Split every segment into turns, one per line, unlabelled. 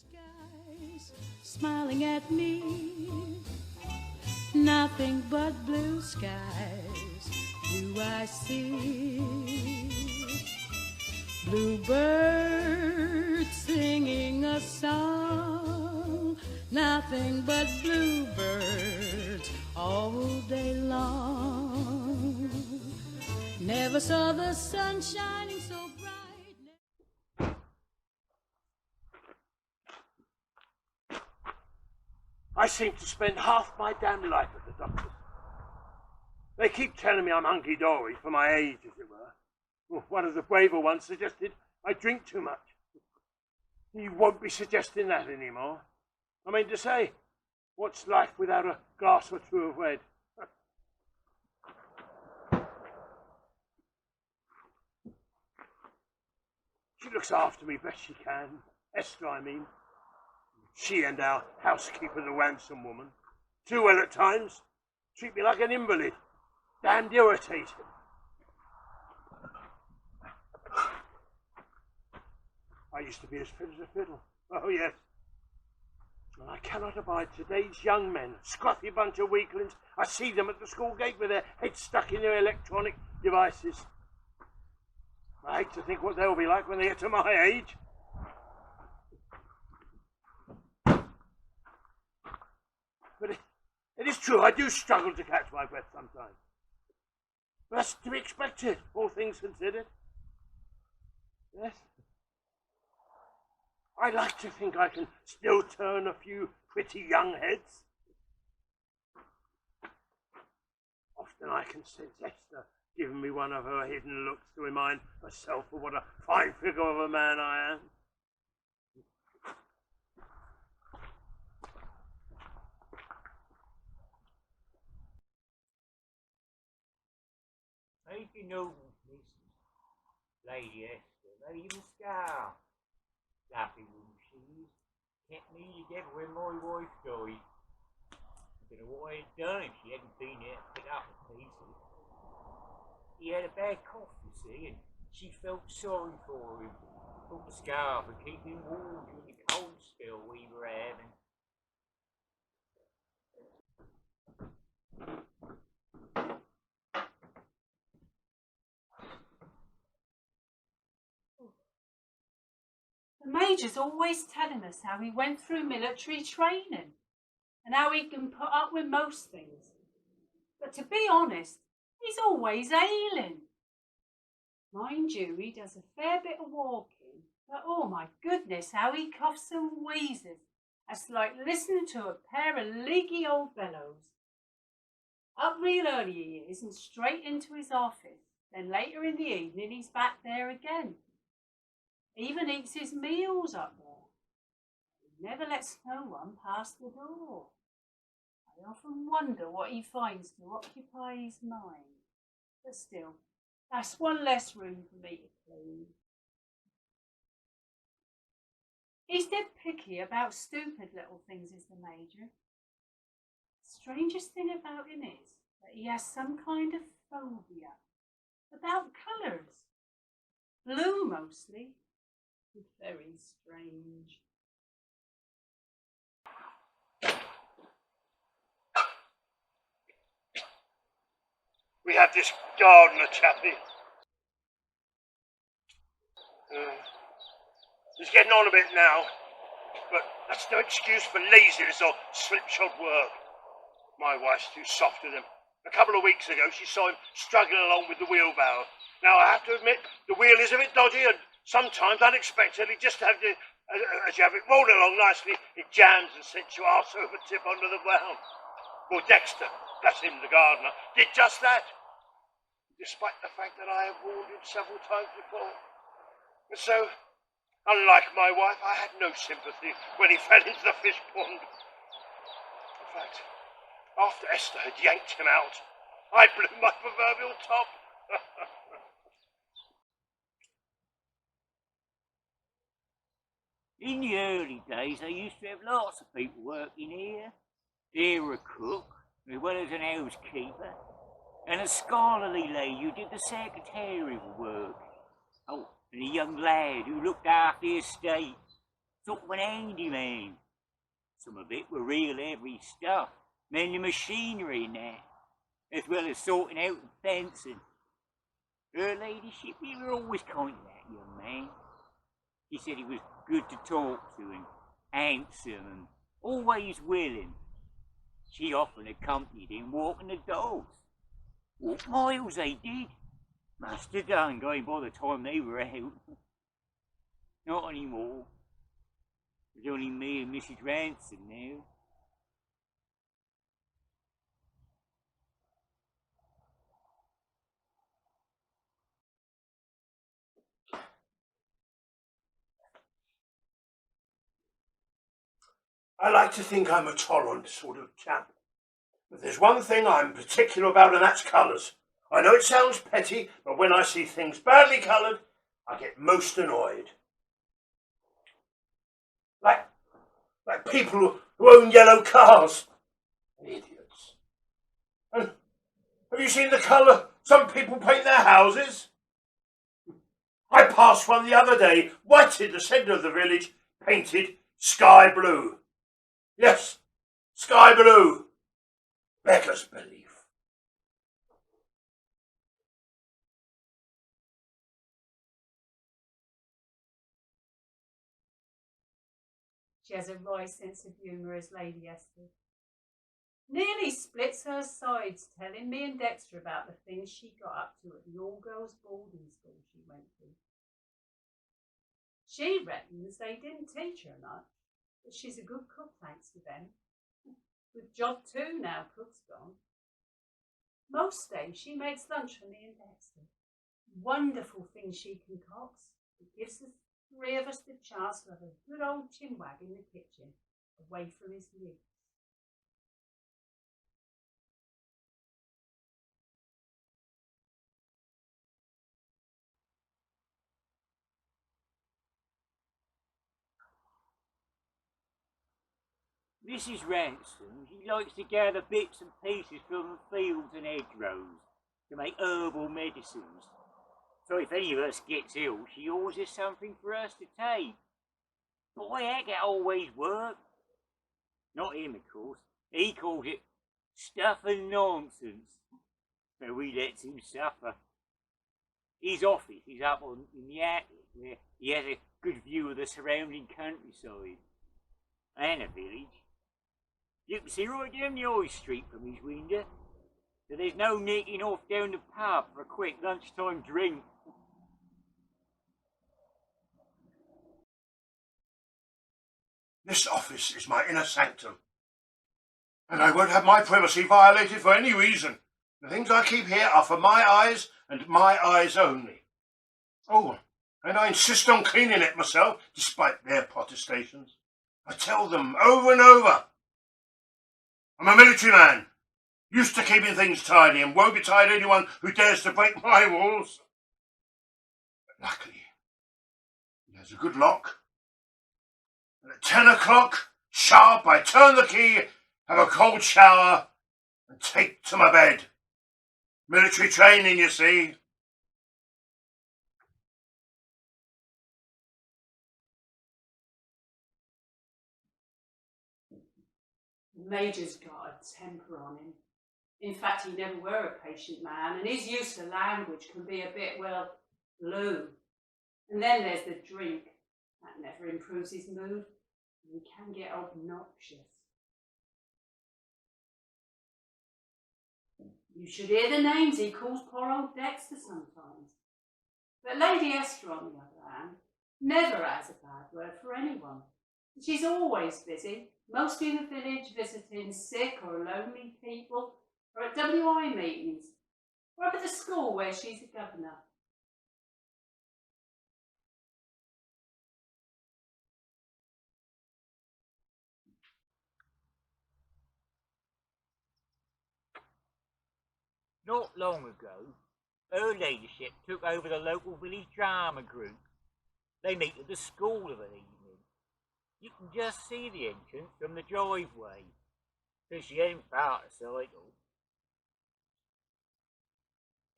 Skies smiling at me, nothing but blue skies do I see. Bluebirds singing a song, nothing but bluebirds all day long. Never saw the sun shining so bright.
I seem to spend half my damn life at the doctor's. They keep telling me I'm hunky-dory for my age, as it were. One of the braver ones suggested I drink too much. You won't be suggesting that anymore. I mean to say, what's life without a glass or two of red? She looks after me best she can. Esther, I mean. She and our housekeeper, the Ransom woman. Too well at times. Treat me like an invalid. Damned irritating. I used to be as fit as a fiddle. Oh, yes. And I cannot abide today's young men, scruffy bunch of weaklings. I see them at the school gate with their heads stuck in their electronic devices. I hate to think what they'll be like when they get to my age. But it is true, I do struggle to catch my breath sometimes. But that's to be expected, all things considered. Yes. I like to think I can still turn a few pretty young heads. Often I can sense Esther giving me one of her hidden looks to remind herself of what a fine figure of a man I am.
Ain't you know, Miss Lady Esther, Lady Muscar? Lovely woman she is. Kept me together when my wife died. I don't know what I'd done if she hadn't been there to pick up the pieces. He had a bad cough, you see, and she felt sorry for him. Thought the scarf would keep him warm during the cold spell we were having.
The Major's always telling us how he went through military training and how he can put up with most things. But to be honest, he's always ailing. Mind you, he does a fair bit of walking, but oh my goodness, how he coughs and wheezes. That's like listening to a pair of leaky old bellows. Up real early he is and straight into his office. Then later in the evening he's back there again. Even eats his meals up there. He never lets no one pass the door. I often wonder what he finds to occupy his mind. But still, that's one less room for me to clean. He's dead picky about stupid little things, is the Major. The strangest thing about him is that he has some kind of phobia about colours. Blue mostly. Very strange.
We have this gardener chappie. He's getting on a bit now, but that's no excuse for laziness or slipshod work. My wife's too soft with him. A couple of weeks ago she saw him struggling along with the wheelbarrow. Now I have to admit, the wheel is a bit dodgy and sometimes unexpectedly, just as you have it rolling along nicely, it jams and sends you arse over tip onto the ground. Well, Dexter, bless him, the gardener, did just that, despite the fact that I have warned him several times before. And so, unlike my wife, I had no sympathy when he fell into the fish pond. In fact, after Esther had yanked him out, I blew my proverbial top.
In the early days, they used to have lots of people working here. There were a cook, as well as an housekeeper, and a scholarly lady who did the secretarial work. Oh, and a young lad who looked after the estate. sort of an handyman. Some of it were real heavy stuff, mending machinery and that, as well as sorting out the fencing. Her ladyship, we were always kind of that young man. He said he was good to talk to and handsome and always willing. She often accompanied him walking the dogs. Walk miles they did. Must have done, going by the time they were out. Not anymore. There's only me and Mrs. Ransom now.
I like to think I'm a tolerant sort of chap. But there's one thing I'm particular about, and that's colours. I know it sounds petty, but when I see things badly coloured, I get most annoyed. Like people who own yellow cars. Idiots. And have you seen the colour some people paint their houses? I passed one the other day, white in the centre of the village, painted sky blue. Yes, sky blue. Beggars belief.
She has a wry sense of humour, as Lady Esther. Nearly splits her sides telling me and Dexter about the things she got up to at the all-girls boarding school she went to. She reckons they didn't teach her much, but she's a good cook thanks to them. With job 2 now, cook's gone. Most days she makes lunch for me and Dexter. Wonderful things she concocts. It gives the 3 of us the chance to have a good old chinwag in the kitchen, away from his lips.
Mrs. Ransom, she likes to gather bits and pieces from the fields and hedgerows to make herbal medicines. So if any of us gets ill, she always has something for us to take. Boy, that always worked. Not him, of course. He calls it stuff and nonsense. So we lets him suffer. His office is up in the attic, where he has a good view of the surrounding countryside and a village. You can see right down the high street from his window, so there's no nicking off down the pub for a quick lunchtime drink.
This office is my inner sanctum, and I won't have my privacy violated for any reason. The things I keep here are for my eyes and my eyes only. Oh, and I insist on cleaning it myself, despite their protestations. I tell them over and over. I'm a military man, used to keeping things tidy, and won't betide anyone who dares to break my rules. But luckily, it has a good lock. And at 10 o'clock, sharp, I turn the key, have a cold shower, and take to my bed. Military training, you see.
The Major's got a temper on him. In fact, he never were a patient man, and his use of language can be a bit, well, blue. And then there's the drink. That never improves his mood, and he can get obnoxious. You should hear the names he calls poor old Dexter sometimes. But Lady Esther, on the other hand, never has a bad word for anyone. She's always busy, mostly in the village, visiting sick or lonely people, or at WI meetings, or up at the school where she's a governor.
Not long ago, her ladyship took over the local village drama group. They meet at the school of an evening. You can just see the entrance from the driveway, because she ain't far to cycle.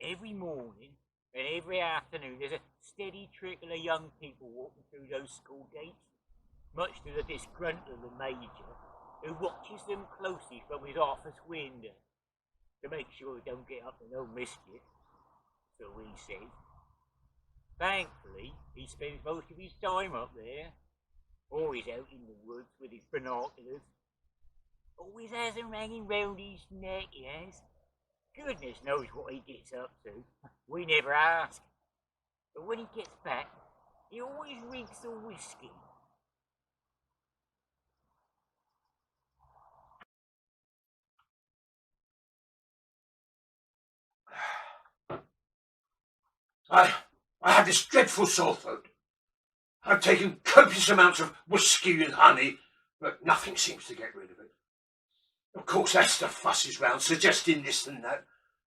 Every morning and every afternoon there's a steady trickle of young people walking through those school gates. much to the disgruntled of the Major, who watches them closely from his office window to make sure they don't get up to no mischief, so he says. Thankfully, he spends most of his time up there, or he's out in the woods with his binoculars. Always has them hanging round his neck, he has. Goodness knows what he gets up to. We never ask. But when he gets back, he always reeks the whiskey.
I had this dreadful sore throat. I've taken copious amounts of whiskey and honey, but nothing seems to get rid of it. Of course, Esther fusses round, suggesting this and that.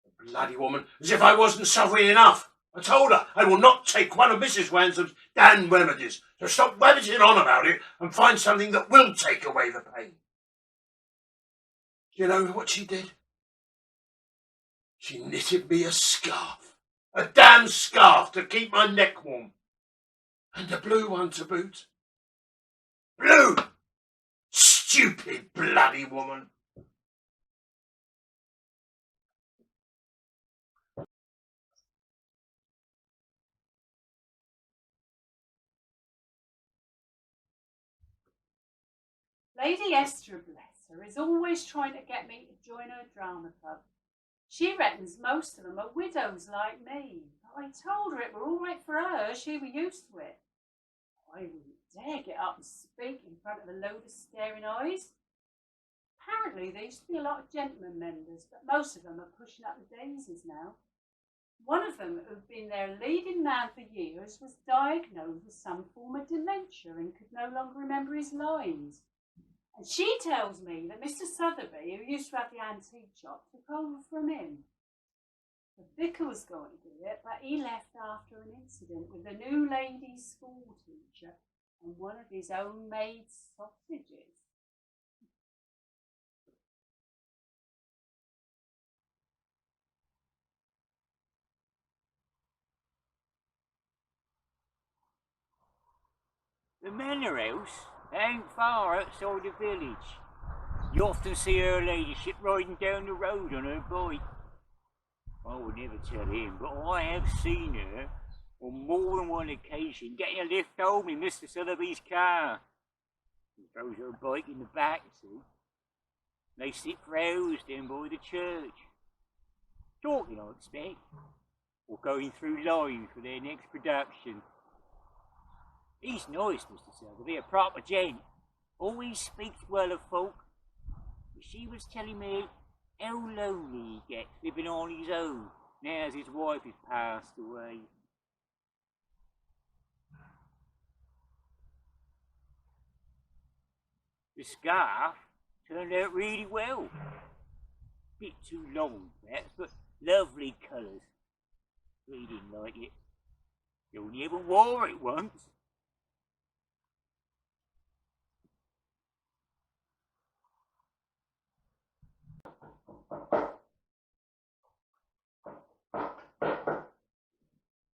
The bloody woman, as if I wasn't suffering enough. I told her I will not take one of Mrs. Wansom's damned remedies, so stop rabbiting on about it and find something that will take away the pain. Do you know what she did? She knitted me a scarf. A damn scarf to keep my neck warm. And a blue one to boot. Blue! Stupid bloody woman.
Lady Esther, bless her, is always trying to get me to join her drama club. She reckons most of them are widows like me. But I told her it were all right for her, she were used to it. I wouldn't dare get up and speak in front of a load of staring eyes. Apparently there used to be a lot of gentlemen members, but most of them are pushing up the daisies now. One of them, who'd been their leading man for years, was diagnosed with some form of dementia and could no longer remember his lines. And she tells me that Mr. Sotheby, who used to have the antique shop, took over from him. The vicar was going to do it, but he left after an incident with a new ladies' school teacher and one of his own made sausages.
The manor house ain't far outside the village. You often see her ladyship riding down the road on her bike. I would never tell him, but I have seen her on more than one occasion getting a lift home in Mr. Sotheby's car. He throws her bike in the back, see. They sit for hours down by the church, talking, I expect, or going through lines for their next production. He's nice, Mr. Sotheby, a proper gent. Always speaks well of folk. But she was telling me how lonely he gets living on his own now as his wife has passed away. The scarf turned out really well. Bit too long, perhaps, but lovely colours. But he didn't like it. He only ever wore it once.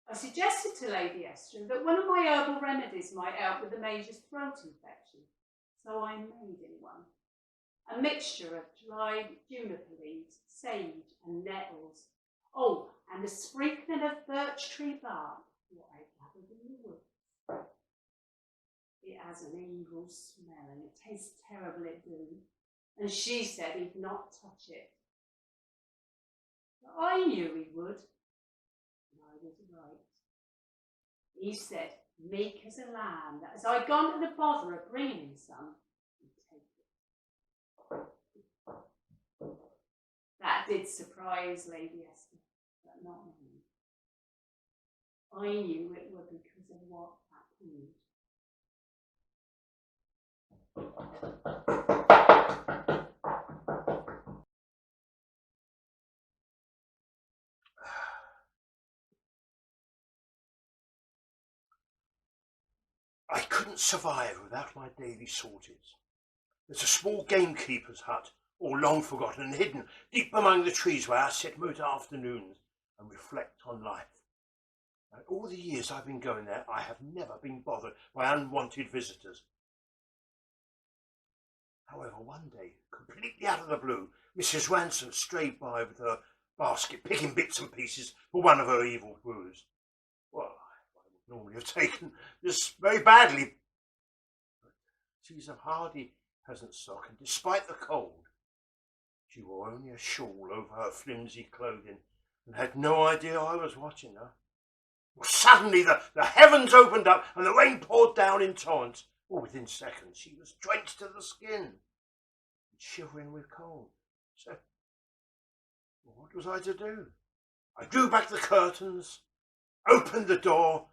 I suggested to Lady Esther that one of my herbal remedies might help with the Major's throat infection, so I made him one. A mixture of dried juniper leaves, sage and nettles. Oh, and a sprinkling of birch tree bark, what I gathered in the woods. It has an evil smell and it tastes terrible, it do. And she said he'd not touch it. But I knew he would. And I was right. He said, meek as a lamb, that as I'd gone to the bother of bringing him some, he'd take it. That did surprise Lady Esther, but not me. I knew it would because of what happened.
I couldn't survive without my daily sorties. There's a small gamekeeper's hut, all long forgotten and hidden, deep among the trees where I sit most afternoons and reflect on life. And all the years I've been going there, I have never been bothered by unwanted visitors. one day, completely out of the blue, Mrs. Ransom strayed by with her basket, picking bits and pieces for one of her evil brews. Well, I would normally have taken this very badly, but she's a hardy peasant stock, and despite the cold, she wore only a shawl over her flimsy clothing and had no idea I was watching her. Well, suddenly the heavens opened up and the rain poured down in torrents. Well, within seconds she was drenched to the skin and shivering with cold. So, what was I to do? I drew back the curtains, opened the door,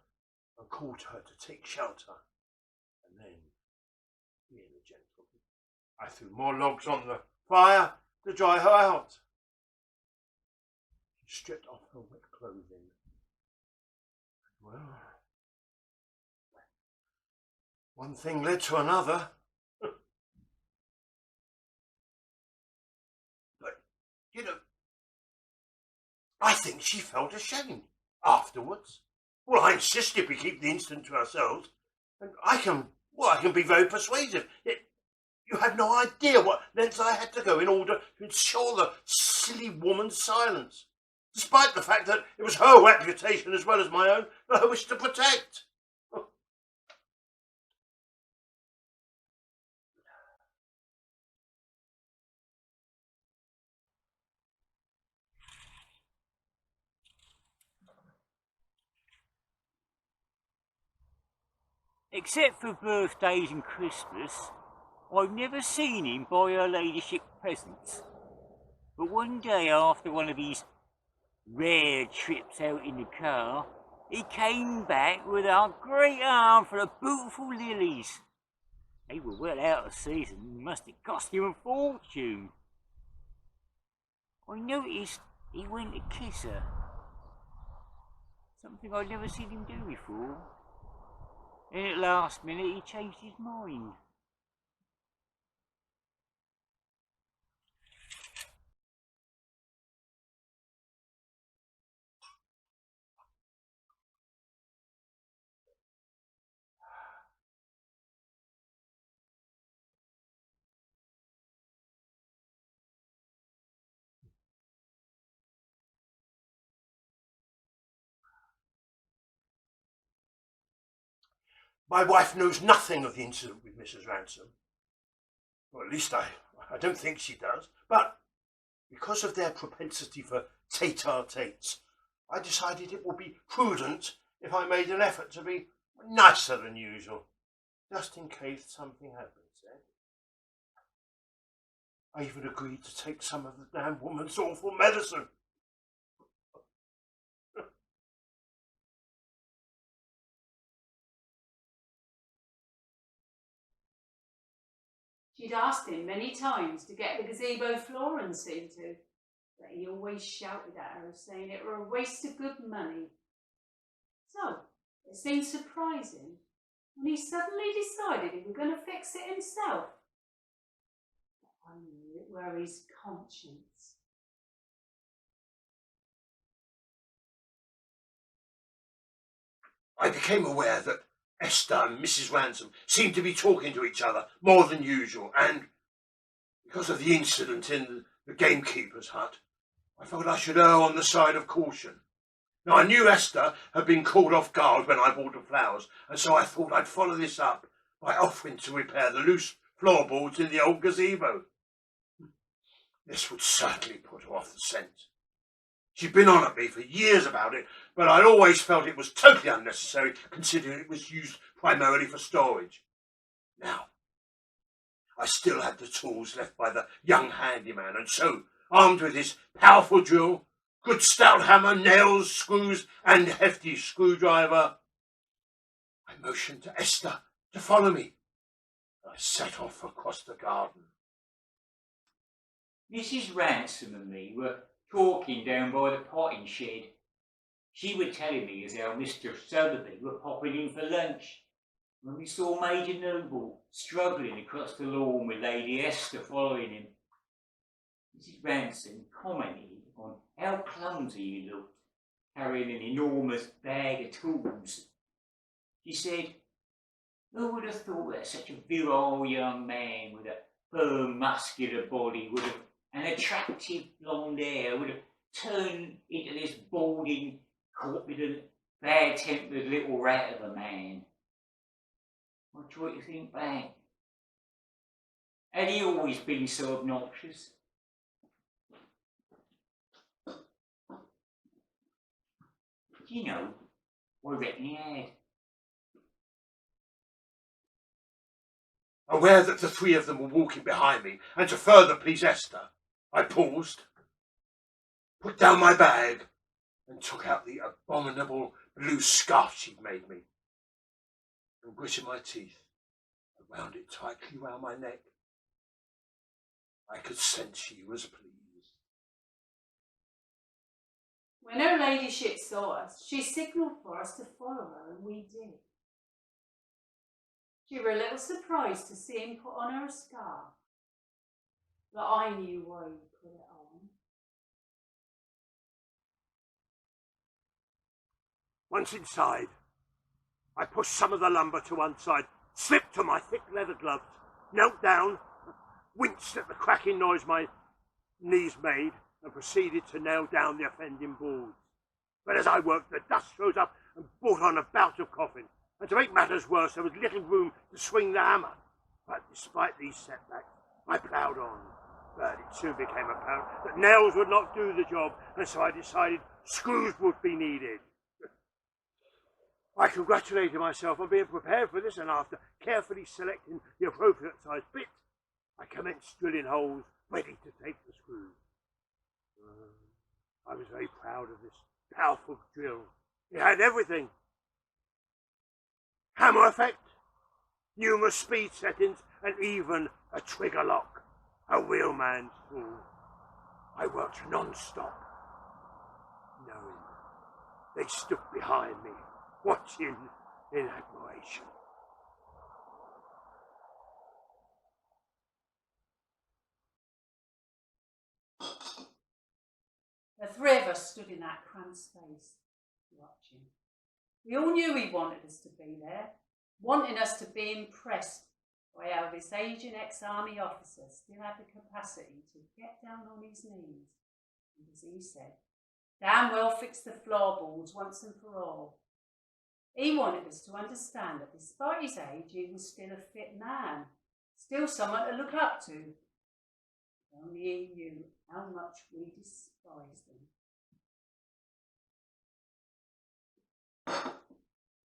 and called to her to take shelter. And then, being a gentleman, I threw more logs on the fire to dry her out. She stripped off her wet clothing. Well, one thing led to another. But, you know, I think she felt ashamed afterwards. Well, I insisted we keep the incident to ourselves, and I can be very persuasive. You have no idea what lengths I had to go in order to ensure the silly woman's silence, despite the fact that it was her reputation as well as my own that I wished to protect.
Except for birthdays and Christmas, I've never seen him buy her ladyship presents. But one day after one of his rare trips out in the car, he came back with a great armful of beautiful lilies. They were well out of season and must have cost him a fortune. I noticed he went to kiss her. Something I'd never seen him do before. Then at last minute he changed his mind.
My wife knows nothing of the incident with Mrs. Ransom. Or at least I don't think she does. But because of their propensity for tete-a-tetes, I decided it would be prudent if I made an effort to be nicer than usual, just in case something happens. I even agreed to take some of the damn woman's awful medicine.
She'd asked him many times to get the gazebo flooring seen to, but he always shouted at her, saying it were a waste of good money. So, it seemed surprising when he suddenly decided he was going to fix it himself. But I knew it were his conscience.
I became aware that Esther and Mrs. Ransom seemed to be talking to each other more than usual, and because of the incident in the gamekeeper's hut, I felt I should err on the side of caution. Now, I knew Esther had been called off guard when I bought the flowers, and so I thought I'd follow this up by offering to repair the loose floorboards in the old gazebo. This would certainly put her off the scent. She'd been on at me for years about it, but I'd always felt it was totally unnecessary, considering it was used primarily for storage. Now, I still had the tools left by the young handyman, and so, armed with his powerful drill, good stout hammer, nails, screws, and hefty screwdriver, I motioned to Esther to follow me. I set off across the garden.
Mrs. Ransom and me were talking down by the potting shed. She was telling me as how Mr. Sotheby were popping in for lunch when we saw Major Noble struggling across the lawn with Lady Esther following him. Mrs. Ransom commented on how clumsy he looked, carrying an enormous bag of tools. She said, "Who would have thought that such a virile young man with a firm, muscular body would have, and attractive blonde hair would have turned into this balding, corpulent, bad-tempered little rat of a man. What do you think back? Had he always been so obnoxious? You know, I reckon he had.
Aware that the three of them were walking behind me, and to further please Esther, I paused, put down my bag, and took out the abominable blue scarf she'd made me, and gritting my teeth, I wound it tightly round my neck. I could sense she was pleased.
When her ladyship saw us, she signalled for us to follow her, and we did. She were a little surprised to see him put on her a scarf, but I knew why he put it on.
Once inside, I pushed some of the lumber to one side, slipped on my thick leather gloves, knelt down, winced at the cracking noise my knees made, and proceeded to nail down the offending boards. But as I worked, the dust rose up and brought on a bout of coughing, and to make matters worse, there was little room to swing the hammer. But despite these setbacks, I ploughed on. But it soon became apparent that nails would not do the job, and so I decided screws would be needed. I congratulated myself on being prepared for this, and after carefully selecting the appropriate size bit, I commenced drilling holes ready to take the screws. I was very proud of this powerful drill. It had everything. Hammer effect, numerous speed settings, and even a trigger lock. A real man's tool. I worked non-stop, knowing they stood behind me, watching in admiration.
The three of us stood in that cramped space, watching. We all knew he wanted us to be there, wanting us to be impressed by how this aging ex-army officer still had the capacity to get down on his knees, and as he said, damn well fix the floorboards once and for all. He wanted us to understand that despite his age, he was still a fit man, still someone to look up to. Only he knew how much we despised him.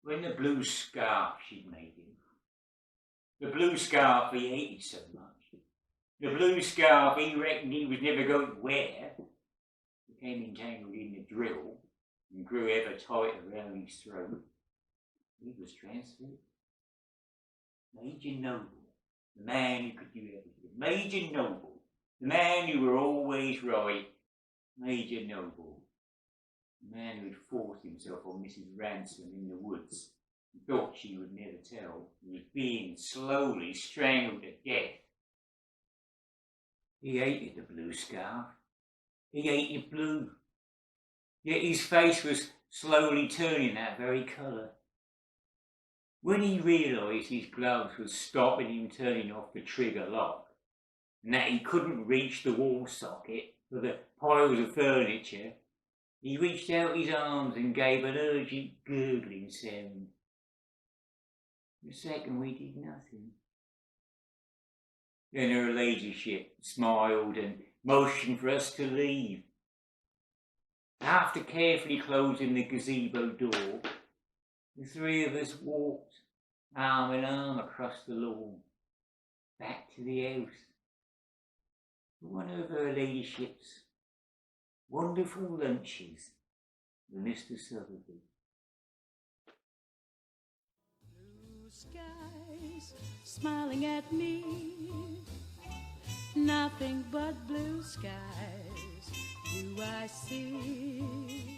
When the blue scarf she'd made him, the blue scarf he hated so much, the blue scarf he reckoned he was never going to wear, became entangled in the drill and grew ever tighter round his throat, he was transferred. Major Noble, the man who could do everything. Major Noble, the man who were always right. Major Noble, the man who had forced himself on Mrs. Ransom in the woods and thought she would never tell, he was being slowly strangled to death. He hated the blue scarf. He hated blue. Yet his face was slowly turning that very colour. When he realised his gloves were stopping him turning off the trigger lock, and that he couldn't reach the wall socket for the piles of furniture, he reached out his arms and gave an urgent gurgling sound. For a second we did nothing. Then her ladyship smiled and motioned for us to leave. After carefully closing the gazebo door, the three of us walked arm in arm across the lawn, back to the house. One of her ladyship's wonderful lunches with Mr. Sotheby.
Blue skies smiling at me, nothing but blue skies do I see.